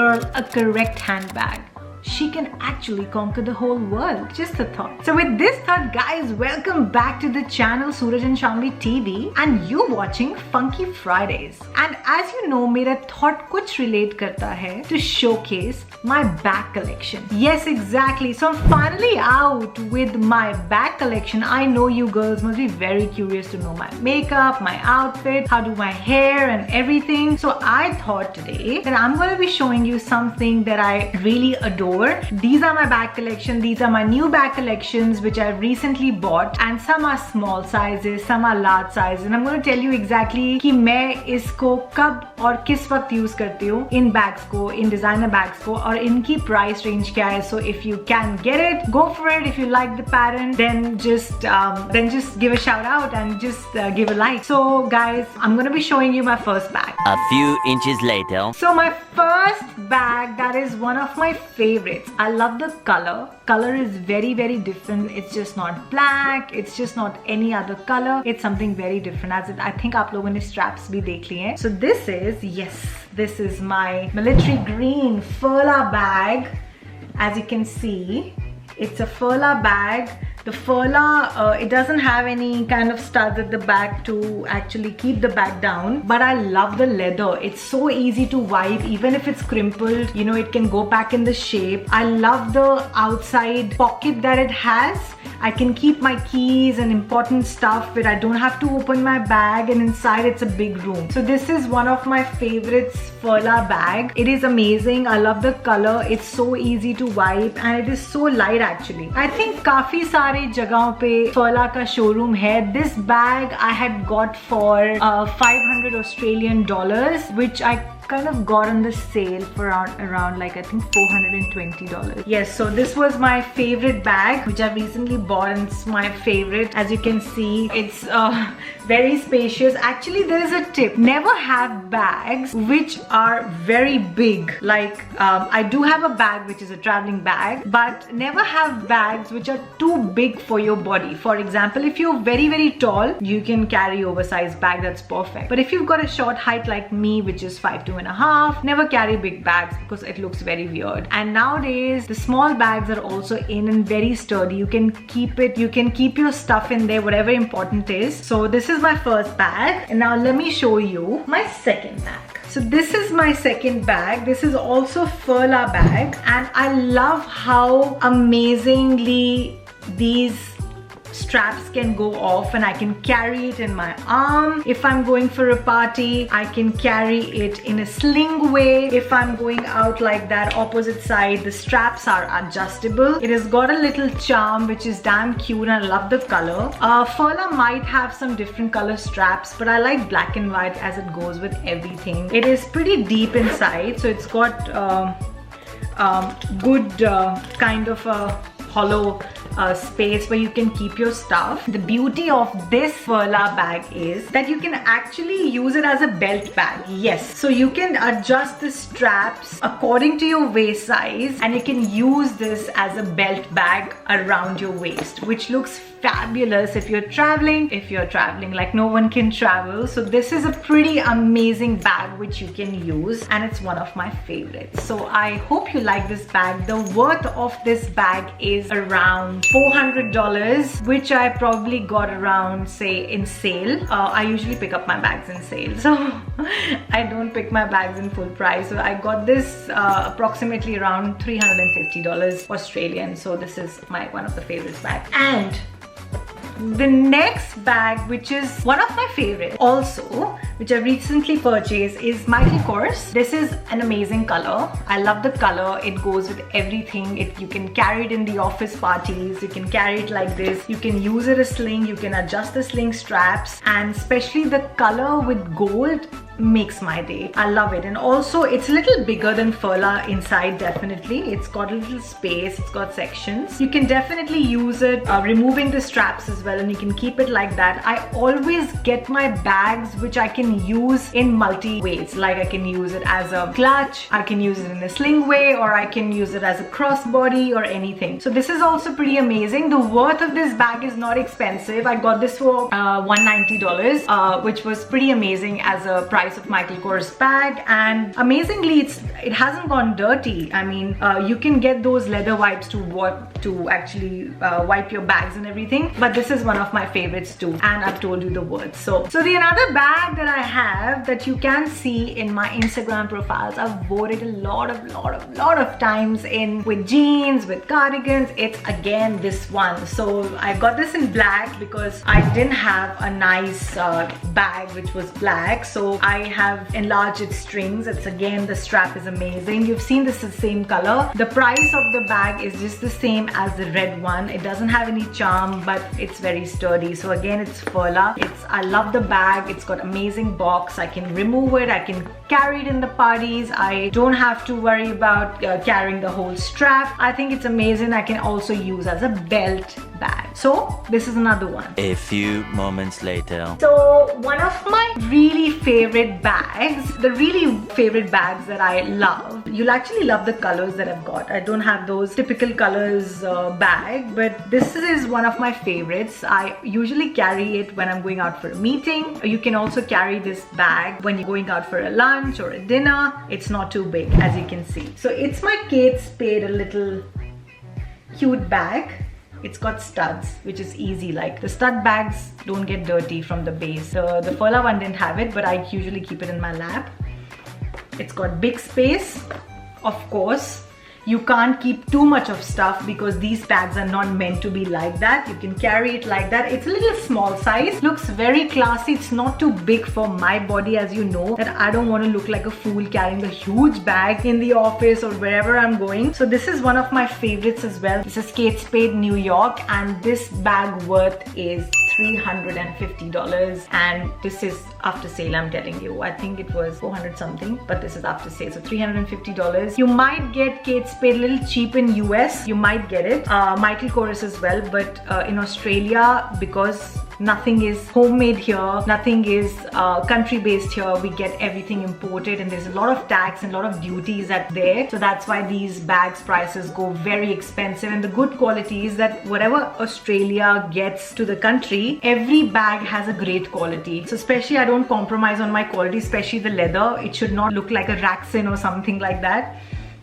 girl a correct handbag, she can actually conquer the whole world. Just a thought. So with this thought, guys, welcome back to the channel Suraj and Shanvi TV, and you watching Funky Fridays. And as you know, मेरा thought कुछ relate करता है to showcase my bag collection. Yes, exactly. So I'm finally out with my bag collection. I know you girls must be very curious to know my makeup, my outfit, how do my hair and everything. So I thought today that I'm going to be showing you something that I really adore. These are my bag collection. These are my new bag collections which I recently bought, and some are small sizes, some are large sizes, and I'm going to tell you exactly कि मैं इसको कब और किस वक्त use करती हूँ इन bags को, इन designer bags को, और इनकी price range क्या है. So if you can get it, go for it. If you like the pattern, then just give a shout out and just give a like. So guys, I'm going to be showing you my first bag. A few inches later. So my first bag, that is one of my favorites. I love the color. Color is very, very different. It's just not black. It's just not any other color. It's something very different. As I think आप लोगों ने straps भी देख लिए हैं. So this is my military green Furla bag. As you can see, it's a Furla bag. The Furla, it doesn't have any kind of studs at the back to actually keep the bag down, but I love the leather. It's so easy to wipe. Even if it's crimpled, you know, it can go back in the shape. I love the outside pocket that it has. I can keep my keys and important stuff where I don't have to open my bag, and inside it's a big room. So this is one of my favorites Furla bag. It is amazing. I love the color. It's so easy to wipe and it is so light actually. I think काफी सारे जगहों पे Furla का showroom है. This bag I had got for 500 Australian dollars, which I kind of got on the sale for around like I think $420. Yes, so this was my favorite bag which I recently bought, and it's my favorite. As you can see, it's very spacious. Actually, there is a tip: never have bags which are very big. Like I do have a bag which is a traveling bag, but never have bags which are too big for your body. For example, if you're very, very tall, you can carry oversized bag. That's perfect. But if you've got a short height like me, which is 5'2.5", never carry big bags because it looks very weird. And nowadays the small bags are also in and very sturdy. You can keep it, you can keep your stuff in there, whatever important is. So this is my first bag, and now let me show you my second bag. So this is my second bag. This is also Furla bag, and I love how amazingly these straps can go off and I can carry it in my arm. If I'm going for a party, I can carry it in a sling way. If I'm going out like that opposite side, the straps are adjustable. It has got a little charm which is damn cute, and I love the color. Furla might have some different color straps, but I like black and white as it goes with everything. It is pretty deep inside, so it's got good kind of a hollow space where you can keep your stuff. The beauty of this Furla bag is that you can actually use it as a belt bag. Yes, so you can adjust the straps according to your waist size, and you can use this as a belt bag around your waist, which looks fabulous if you're traveling like no one can travel. So this is a pretty amazing bag which you can use, and it's one of my favorites. So I hope you like this bag. The worth of this bag is around $400, which I probably got around, say, in sale. I usually pick up my bags in sale, so I don't pick my bags in full price. So I got this approximately around $350 Australian. So this is one of the favorites bag. And the next bag, which is one of my favorites also, which I recently purchased, is Michael Kors. This is an amazing color. I love the color. It goes with everything. You can carry it in the office parties. You can carry it like this. You can use it as sling. You can adjust the sling straps, and especially the color with gold makes my day. I love it. And also it's a little bigger than Furla inside. Definitely it's got a little space, it's got sections. You can definitely use it removing the straps as well, and you can keep it like that. I always get my bags which I can can use in multi ways. Like I can use it as a clutch, I can use it in a sling way, or I can use it as a crossbody or anything. So this is also pretty amazing. The worth of this bag is not expensive. I got this for $190, which was pretty amazing as a price of Michael Kors bag. And amazingly, it hasn't gone dirty. I mean, you can get those leather wipes to actually wipe your bags and everything, but this is one of my favorites too, and I've told you the words. So the another bag that I have that you can see in my Instagram profiles, I've worn it a lot of times in with jeans, with cardigans. It's again this one. So I got this in black because I didn't have a nice bag which was black, so I have enlarged its strings. It's again, the strap is amazing. You've seen this is the same color. The price of the bag is just the same as the red one. It doesn't have any charm, but it's very sturdy. So again, it's Furla. I love the bag. It's got amazing box. I can remove it. I can carry it in the parties. I don't have to worry about carrying the whole strap. I think it's amazing. I can also use as a belt bag. So this is another one. A few moments later. So one of my really favorite bags, the really favorite bags that I love, you'll actually love the colors that I've got. I don't have those typical colors bag, but this is one of my favorites. I usually carry it when I'm going out for a meeting. You can also carry this bag when you're going out for a lunch or a dinner. It's not too big, as you can see. So it's my Kate Spade, a little cute bag. It's got studs, which is easy. Like the stud bags don't get dirty from the base. The Furla one didn't have it, but I usually keep it in my lap. It's got big space. Of course, you can't keep too much of stuff because these bags are not meant to be like that. You can carry it like that. It's a little small size. Looks very classy. It's not too big for my body, as you know, that I don't want to look like a fool carrying a huge bag in the office or wherever I'm going. So this is one of my favorites as well. This is Kate Spade New York, and this bag worth is $350, and this is after sale. I'm telling you, I think it was 400 something, but this is after sale, so $350. You might get Kate Spade a little cheap in US. You might get it, Michael Kors as well, but in Australia, because nothing is homemade here, nothing is country based here, we get everything imported, and there's a lot of tax and a lot of duties at there. So that's why these bags prices go very expensive. And the good quality is that whatever Australia gets to the country, every bag has a great quality. So especially I don't compromise on my quality, especially the leather. It should not look like a Raxin or something like that.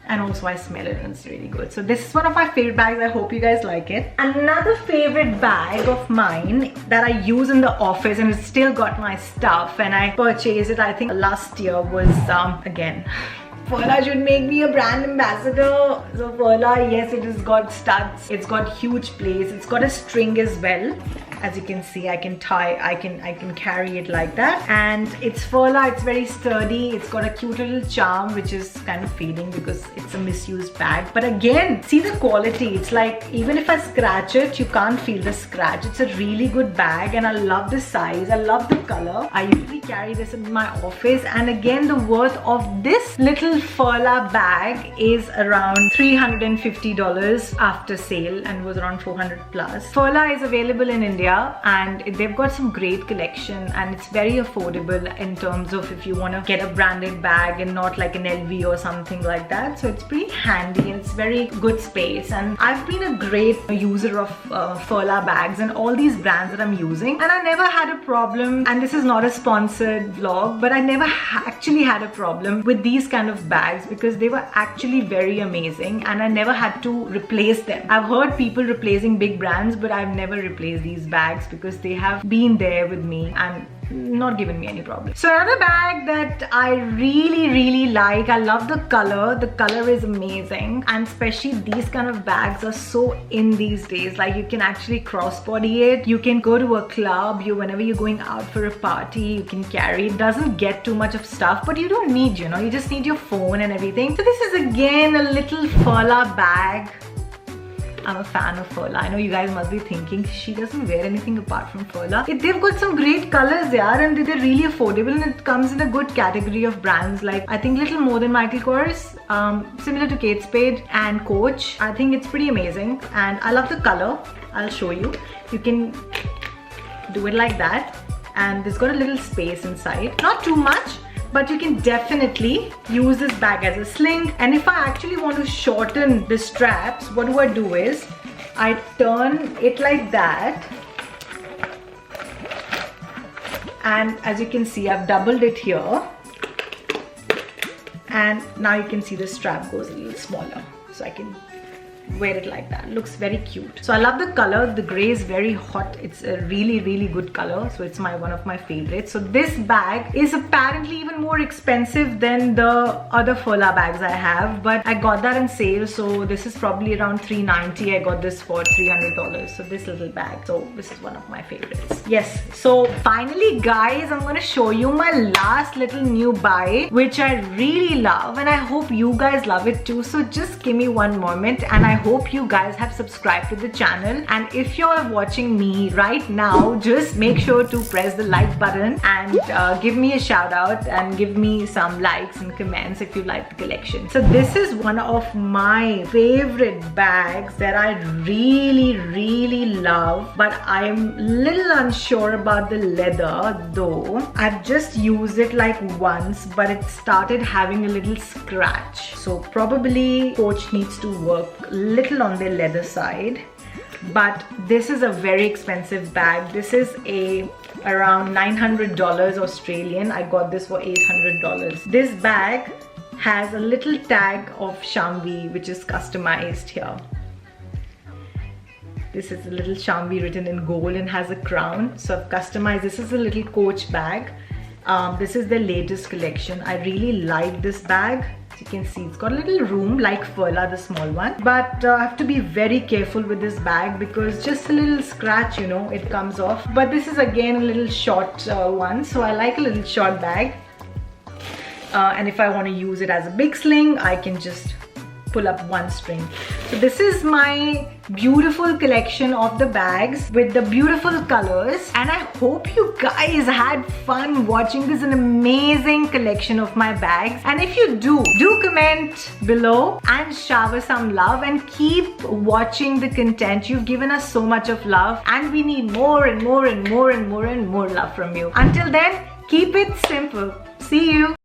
And also I smell it and it's really good. So this is one of my favorite bags. I hope you guys like it. Another favorite bag of mine that I use in the office, and it's still got my stuff, and I purchased it I think last year, was again, Furla should make me a brand ambassador. So Furla, yes, it has got studs. It's got huge place. It's got a string as well. As you can see, I can carry it like that, and it's Furla. It's very sturdy. It's got a cute little charm, which is kind of fading because it's a misused bag. But again, see the quality. It's like even if I scratch it, you can't feel the scratch. It's a really good bag, and I love the size. I love the color. I usually carry this in my office, and again, the worth of this little Furla bag is around $350 after sale, and was around 400 plus. Furla is available in India, and they've got some great collection, and it's very affordable in terms of if you want to get a branded bag and not like an LV or something like that. So it's pretty handy, and it's very good space. And I've been a great user of Furla bags and all these brands that I'm using, and I never had a problem. And this is not a sponsored vlog, but I never actually had a problem with these kind of bags because they were actually very amazing, and I never had to replace them. I've heard people replacing big brands, but I've never replaced these bags because they have been there with me and not given me any problem. So another bag that I really like, I love the color. The color is amazing, and especially these kind of bags are so in these days. Like you can actually crossbody it. You can go to a club, whenever you're going out for a party, you can carry. It doesn't get too much of stuff, but you don't need, you just need your phone and everything. So this is again a little Furla bag. I'm a fan of Furla. I know you guys must be thinking she doesn't wear anything apart from Furla. They've got some great colors, yeah, and they're really affordable, and it comes in a good category of brands, like I think little more than Michael Kors, similar to Kate Spade and Coach. I think it's pretty amazing, and I love the color. I'll show you. You can do it like that, and there's got a little space inside. Not too much, but you can definitely use this bag as a sling. And if I actually want to shorten the straps, what do is I turn it like that, and as you can see, I've doubled it here, and now you can see the strap goes a little smaller, so I can wear it like that. Looks very cute. So I love the color. The gray is very hot. It's a really good color, so it's one of my favorites. So this bag is apparently even more expensive than the other Furla bags I have, but I got that on sale, so this is probably around $390. I got this for $300. So this little bag, so this is one of my favorites. Yes, so finally guys, I'm gonna show you my last little new buy, which I really love, and I hope you guys love it too. So just give me one moment, and I hope you guys have subscribed to the channel. And if you're watching me right now, just make sure to press the like button and give me a shout out and give me some likes and comments if you like the collection. So this is one of my favorite bags that I really love, but I'm a little unsure about the leather though. I've just used it like once, but it started having a little scratch, so probably Coach needs to work little on the leather side. But this is a very expensive bag. This is around $900 Australian. I got this for $800. This bag has a little tag of Shamvi, which is customized here. This is a little Shamvi written in gold and has a crown, so I've customized. This is a little Coach bag. This is the latest collection. I really like this bag. You can see it's got a little room like Furla, the small one, but I have to be very careful with this bag because just a little scratch, you know, it comes off. But this is again a little short one, so I like a little short bag, and if I want to use it as a big sling, I can just pull up one string. So this is my beautiful collection of the bags with the beautiful colors, and I hope you guys had fun watching this an amazing collection of my bags. And if you do comment below and shower some love, and keep watching the content. You've given us so much of love, and we need more and more love from you. Until then, keep it simple. See you.